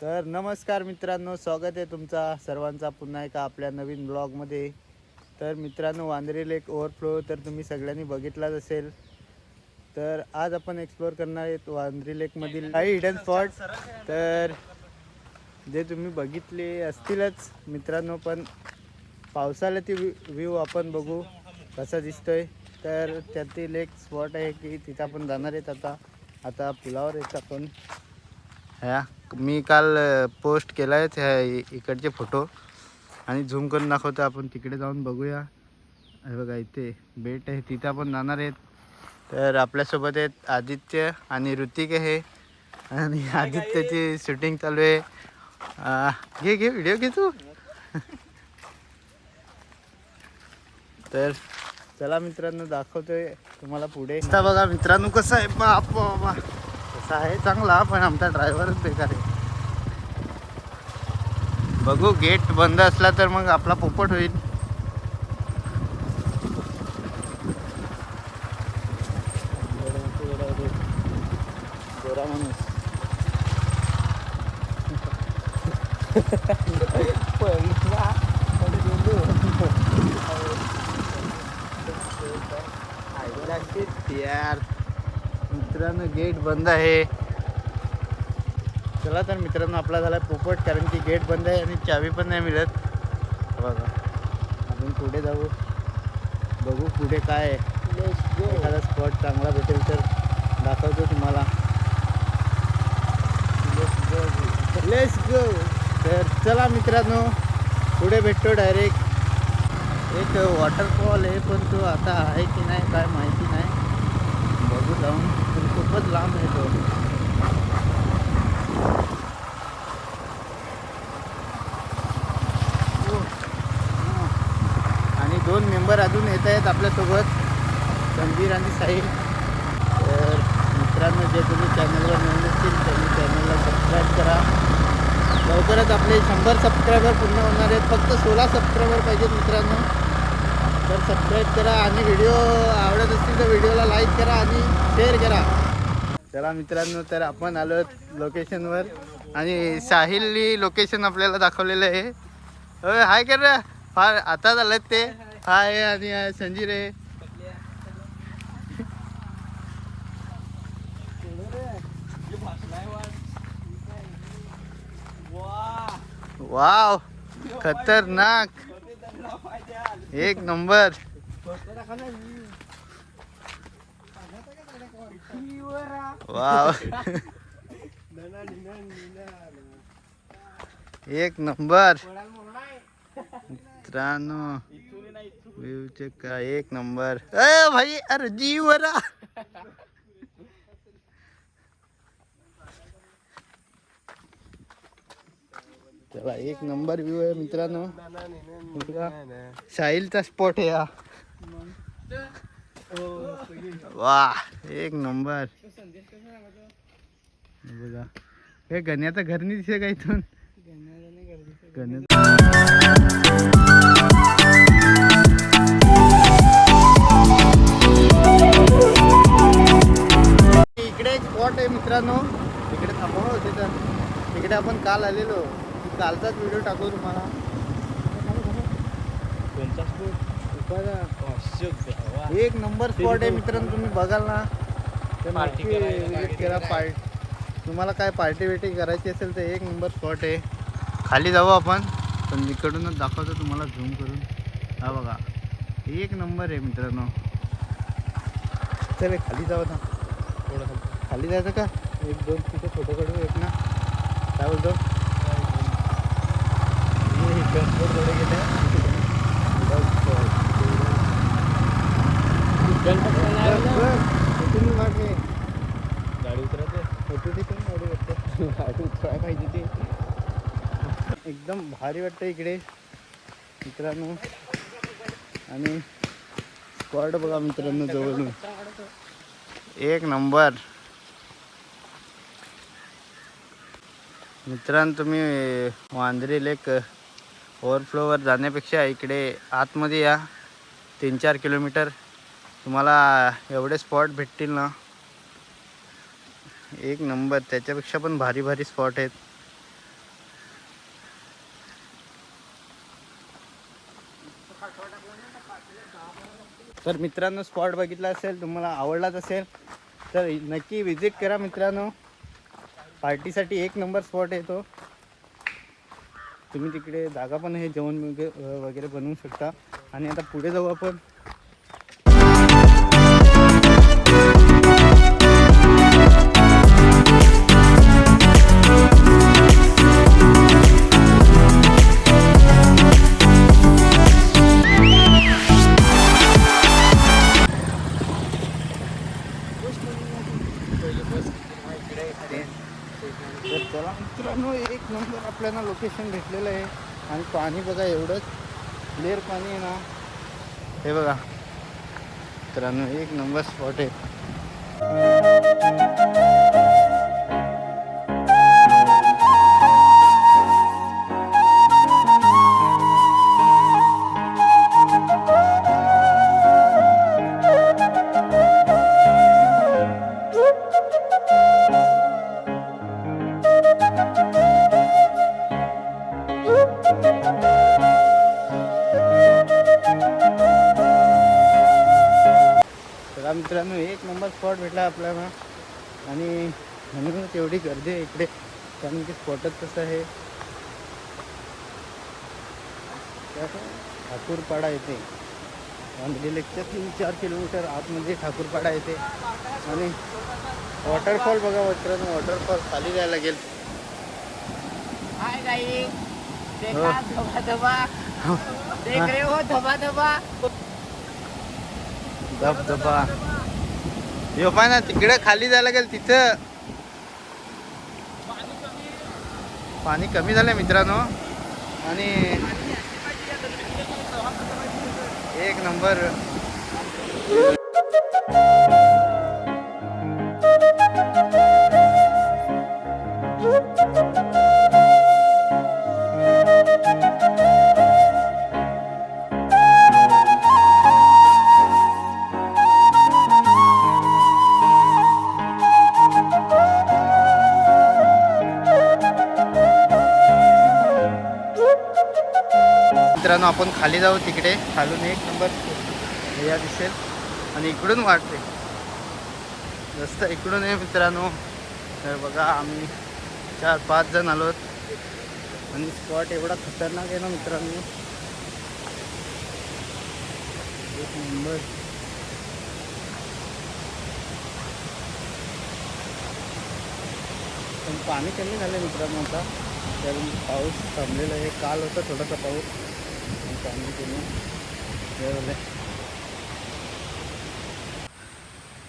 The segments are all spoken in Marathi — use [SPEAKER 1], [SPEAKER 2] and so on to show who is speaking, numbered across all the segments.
[SPEAKER 1] तर नमस्कार मित्रांनो, स्वागत आहे तुमचा सर्वांचा पुन्हा एका आपल्या नवीन ब्लॉगमध्ये. तर मित्रांनो, वांद्रे लेक ओव्हरफ्लो तर तुम्ही सगळ्यांनी बघितलाच असेल. तर आज आपण एक्सप्लोअर करणार आहेत वांद्रे लेकमधील काही हिडन स्पॉट. तर जे तुम्ही बघितले असतीलच मित्रांनो, पण पावसाळ्यातील व्ह्यू आपण बघू कसा दिसतोय. तर त्यातील एक स्पॉट आहे की तिथं आपण जाणार आहेत. आता पुलावर येत आपण. ह्या मी काल पोस्ट केला आहे त्या इकडचे फोटो आणि झूम करून दाखवतो. आपण तिकडे जाऊन बघूया. हे बघा इथे बेट आहे, तिथं आपण जाणार आहेत. तर आपल्यासोबत आहेत आदित्य आणि ऋतिक आहे आणि आदित्यची शूटिंग चालू आहे. घे व्हिडिओ घे तू. तर चला मित्रांनो, दाखवतोय तुम्हाला पुढे. बघा मित्रांनो कसं आहे. बाबा कसा आहे, चांगला, पण आमचा ड्रायव्हरच बेकार आहे. बघू, गेट बंद असला तर मग आपला पोपट होईल. गोरा माणूस. यार मित्रांनो, गेट बंद आहे. चला तर मित्रांनो, आपला झाला पोपट, कारण की गेट बंद आहे आणि चावी पण नाही मिळत. बघा आपण पुढे जाऊ, बघू पुढे काय आहे. एखादा स्पॉट चांगला भेटेल तर दाखवतो तुम्हाला. Let's go. तर चला मित्रांनो, पुढे भेटतो डायरेक्ट. एक वॉटरफॉल आहे, पण तो आता आहे की नाही काय माहिती नाही. बघू जाऊन, पण खूपच लांब आहे तो. आणि 2 मेंबर अजून येत आहेत आपल्यासोबत, संधीर आणि साहिल. तर मित्रांनो, जे तुम्ही चॅनलवर नवीन असतील त्यांनी चॅनलला सबस्क्राईब करा. लवकरच आपले 100 सबस्क्रायबर पूर्ण होणार आहेत. फक्त 16 सबस्क्रायबर पाहिजेत मित्रांनो. तर सबस्क्राईब करा आणि व्हिडिओ आवडत असतील तर व्हिडिओला लाईक करा आणि शेअर करा. चला मित्रांनो, तर आपण आलो लोकेशनवर आणि साहिलनी लोकेशन आपल्याला दाखवलेलं आहे. हाय कर रे, फार आता झालं ते. हाय आणि संजीर आहे. वाव, खतरनाक, एक नंबर. वाव, एक नंबर मित्रांनो. व्ह्यू चेक करा, एक नंबर. भाई, अरे जीवरा. चला, एक नंबर व्ह्यू आहे मित्रांनो. साहिलचा स्पॉट आहे हा. वाह, एक नंबर. बघा, हे गण्याचं घर नाही दिसत का इथून. इकडे एक स्पॉट आहे मित्रांनो, तिकडे थांबवलं होते. तर तिकडे आपण काल आलेलो, कालचाच व्हिडिओ टाकू तुम्हाला. एक नंबर स्पॉट आहे मित्रांनो, तुम्ही बघाल ना तर नक्की विजिट करा. तुम्हाला काय पार्टी बिर्टी करायची असेल तर एक नंबर स्पॉट आहे. खाली जाऊ आपण, पण इकडूनच दाखवतो तुम्हाला झूम करून. हा बघा, एक नंबर आहे मित्रांनो. चल खाली जाऊ ना, थोडं खाली जायचं का. 1-2 तिथे फोटो काढू एक ना. काय बोलतो, थोडे गेले गाडी उतरते गाडी उतरायला पाहिजे ते. एकदम भारी वाटतं इकडे मित्रांनो. आणि स्पॉट बघा मित्रांनो, जवळून एक नंबर. मित्रांनो, तुम्ही वांद्रे लेक ओव्हरफ्लोवर जाण्यापेक्षा इकडे आतमध्ये या. 3-4 किलोमीटर तुम्हाला एवढे स्पॉट भेटतील ना, एक नंबर. त्याच्यापेक्षा पण भारी भारी स्पॉट आहेत. तर मित्रांनो स्पॉट बघितला असेल, तुम्हाला आवडलाच असेल तर नक्की विजिट करा मित्रांनो. पार्टीसाठी एक नंबर स्पॉट आहे तो. तुम्ही तिकडे जागा पण आहे, जेवण वगैरे बनवू शकता. आणि आता पुढे जाऊ आपण. तर चला मित्रांनो, एक नंबर आपल्याला लोकेशन भेटलेलं आहे. आणि पाणी बघा, एवढंच क्लिअर पाणी आहे ना, हे बघा मित्रांनो, एक नंबर स्पॉट आहे. मित्रांनो एक नंबर स्पॉट भेटला आपल्याला. आणि म्हणूनच एवढी गर्दी आहे इकडे, कारण की स्पॉटच तसं आहे. ठाकूरपाडा येते वांद्रे लेकच्या 3-4 किलोमीटर आतमध्ये ठाकूरपाडा येते. आणि वॉटरफॉल बघा मित्रांनो, वॉटरफॉल खाली जायला लागेल. धबधबा यो पाय ना, तिकडे खाली जायला लागेल. तिथं पाणी कमी झालंय मित्रांनो. आणि एक नंबर मित्रांनो. आपण खाली जाऊ, तिकडे खालून एक नंबर या दिसेल. आणि इकडून वाटते रस्ता इकडून आहे मित्रांनो. तर बघा, आम्ही 4-5 जण आलोत. आणि स्पॉट एवढा खतरनाक आहे ना मित्रांनो, एक नंबर. पण पाणी कमी झालं मित्रांनो आता, कारण पाऊस थांबलेला आहे. काल होता थोडासा पाऊस, पाणी कमी.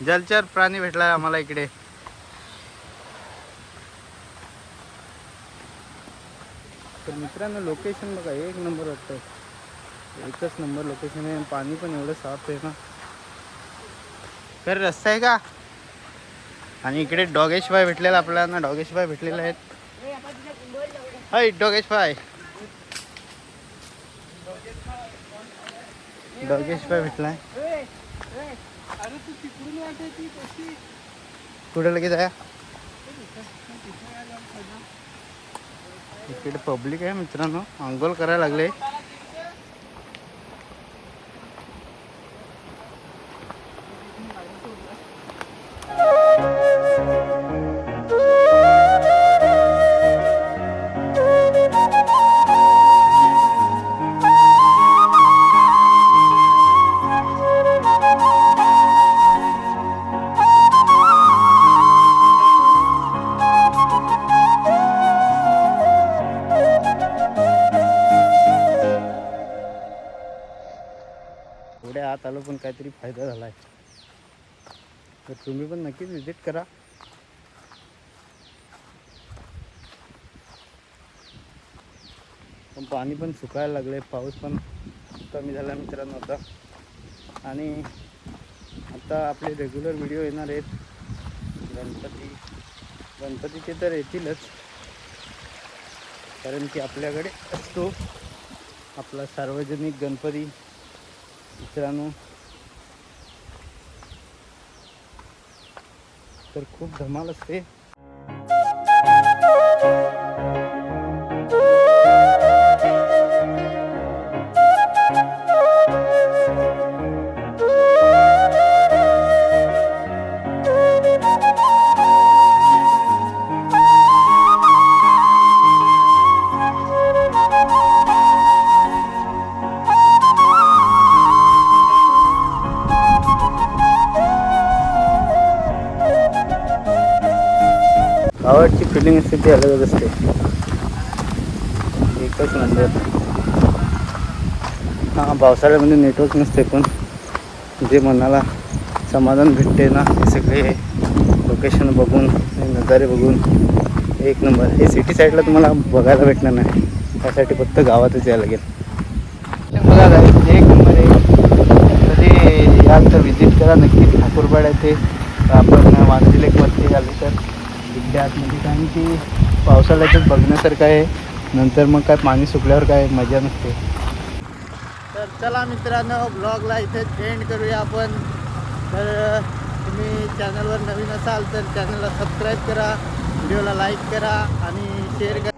[SPEAKER 1] जलचर प्राणी भेटला आम्हाला इकडे. तर मित्रांनो लोकेशन बघा, एक नंबर वाटतं. एकच नंबर लोकेशन आहे. पाणी पण एवढं साफ आहे ना. तर रस्ता आहे का. आणि इकडे डॉगेशभाई भेटलेला आपल्याला. डॉगेशभाई भेटलेले आहेत. हाय डॉगेशभाई. डॉगेशभाई भेटलाय. कुठे लगेच आहे. इकडे पब्लिक आहे मित्रांनो, अंघोळ करायला लागले. पुढे आत आलो पण काहीतरी फायदा झाला आहे. तर तुम्ही पण नक्कीच विजिट करा. पण पाणी पण सुकायला लागले, पाऊस पण कमी झाला मित्रांनो आता. आणि आता आपले रेग्युलर व्हिडिओ येणार आहेत. गणपतीचे तर येतीलच, कारण की आपल्याकडे असतो आपला सार्वजनिक गणपती मित्रांनो. तर खूप धमाल असते. फिलिंग असते ती अलगच असते. एकच नंबर. हां, पावसाळ्यामध्ये नेटवर्क नसते, पण जे मनाला समाधान भेटते ना, हे सगळे लोकेशन बघून, नजारे बघून एक नंबर. हे सिटी साईडला तुम्हाला बघायला भेटणार नाही, त्यासाठी फक्त गावातच यायला लागेल. बघा गाईस, एक नंबर आहे. कधी याल तर विजिट करा नक्की. ठाकूरपाड आहे ते. आपण वांद्रे लेकवरती आलो तर तिथे आतमध्ये, कारण की पावसाळ्यातच बघण्यासारखं आहे. नंतर मग काय पाणी सुकल्यावर काय मजा नसते. तर चला मित्रांनो, ब्लॉगला इथेच एंड करूया आपण. तर तुम्ही चॅनलवर नवीन असाल तर चॅनलला सबस्क्राईब करा, व्हिडिओला लाईक करा आणि शेअर करा.